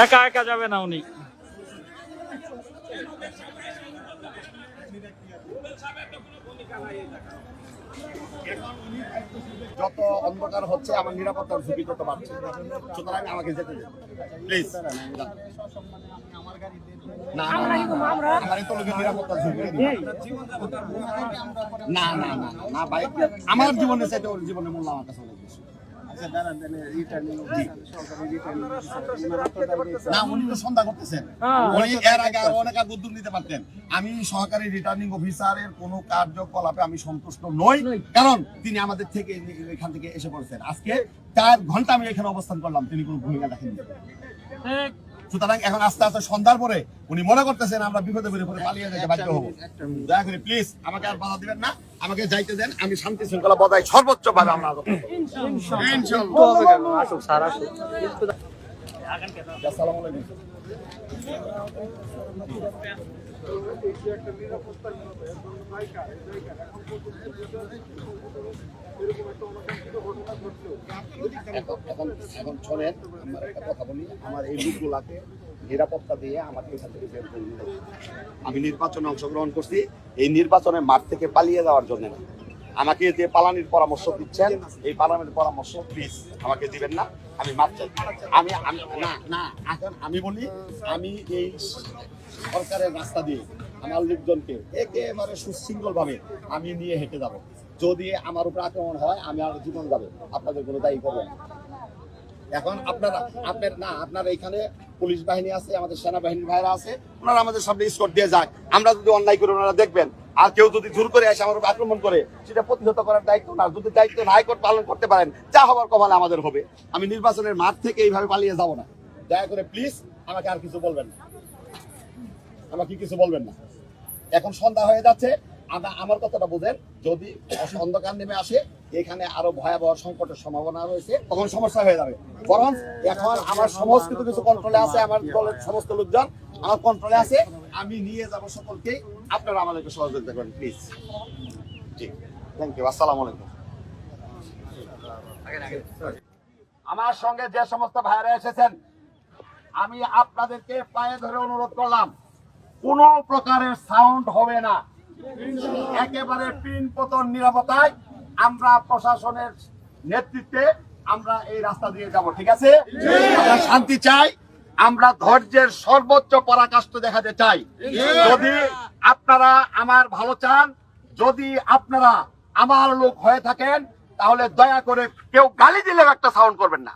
একা একা যাবে না উনি। যত অন্ধকার হচ্ছে আমার নিরাপত্তার ঝুঁকি তত বাড়ছে, সুতরাং আমাকে যেতে দিন প্লিজ। না আমার তো লোকের নিরাপত্তার ঝুঁকি না না না না ভাই, আমার জীবনে চাইতে ওর জীবনে মূল্য আমার কাছে অনেক বেশি। না উনি তো সন্ধ্যা করতেছেন, উনি এর আগে অনেক উদ্যোগ নিতে পারতেন। আমি সহকারী রিটার্নিং অফিসারের কোনো কার্যকলাপে আমি সন্তুষ্ট নই, কারণ তিনি আমাদের থেকে এখান থেকে এসে পড়েছেন। আজকে 4 ঘন্টা আমি এখানে অবস্থান করলাম, তিনি কোনো ভূমিকা দেখেননি। সুতরাং এখন আস্তে আস্তে সন্ধ্যার পরে উনি মনে করতেছেন আমরা বিপদে পড়ে পালিয়ে যেতে বাধ্য হবো। দয়া করে প্লিজ আমাকে আর বাধা দিবেন না, আমাকে যাইতে দেন। আমি শান্তি শৃঙ্খলা বজায় সর্বোচ্চ ভাবে আমরা আসসালামু আলাইকুম। এখন শোনেন, আমার একটা কথা বলি, আমার এই লোকগুলাকে নিরাপত্তা দিয়ে আমাকে এখান থেকে বের করে দিতে হবে। আমি নির্বাচনে অংশগ্রহণ করছি, এই নির্বাচনে মাঠ থেকে পালিয়ে যাওয়ার জন্য না। আমাকে যে পালানির পরামর্শ দিচ্ছেন, এই পালানির পরামর্শ প্লিজ আমাকে দিবেন না। আমি মাঠ চাই, আমি না না এখন আমি বলি, আমি এই সরকারের রাস্তা দিয়ে আমার লোকজনকে একেবারে সুশৃঙ্খল ভাবে আমি নিয়ে হেঁটে যাব। যদি আমার উপর আক্রমণ হয় আমি আর জীবন যাবে, আপনাদের কোনো দায়ী করবেন। এখন আপনারা এখানে পুলিশ বাহিনী আছে, আমাদের সেনাবাহিনীর ভাইরা আছে, ওনারা আমাদের সামনে স্কট দিয়ে যায়। আমরা যদি অন্যায় করি ওনারা দেখবেন, আর কেউ যদি জোর করে এসে আমার উপর আক্রমণ করে সেটা প্রতিহত করার দায়িত্ব না। যদি দায়িত্ব নাই পালন করতে পারেন, যা হবার কপালে আমাদের হবে। আমি নির্বাচনের মাঠ থেকে এইভাবে পালিয়ে যাব না। দয়া করে প্লিজ আমাকে আর কিছু বলবেন না, আমাকে কিছু বলবেন না। এখন সন্ধ্যা হয়ে যাচ্ছে, আমার কথাটা বোঝেন। যদি অন্ধকার নেমে আসে, এখানে আরো ভয়াবহ সংকটের সম্ভাবনা রয়েছে, তখন সমস্যা হয়ে যাবে। বরং এখন আমার সমস্ত কিছু কন্ট্রোলে আছে, আমার দলের সমস্ত লোকজন আমার কন্ট্রোলে আছে। আমি নিয়ে যাব সকলকেই, আপনারা আমাদেরকে সহযোগিতা করেন প্লিজ। G, thank you. আসসালামু আলাইকুম। আমার সঙ্গে যে সমস্ত ভাইরা এসেছেন, আমি আপনাদেরকে পায়ে ধরে অনুরোধ করলাম, কোনো প্রকারের সাউন্ড হবে না, একেবারে পিন পতন নিরাপত্তায় আমরা প্রশাসনের নেতৃত্বে আমরা এই রাস্তা দিয়ে যাব। ঠিক আছে? আমরা শান্তি চাই, আমরা ধৈর্যের সর্বোচ্চ পরাকাষ্ঠ দেখাতে চাই। যদি আপনারা আমার ভালো চান, যদি আপনারা আমার লোক হয়ে থাকেন, তাহলে দয়া করে কেউ গালি দিলেও একটা সাউন্ড করবেন না।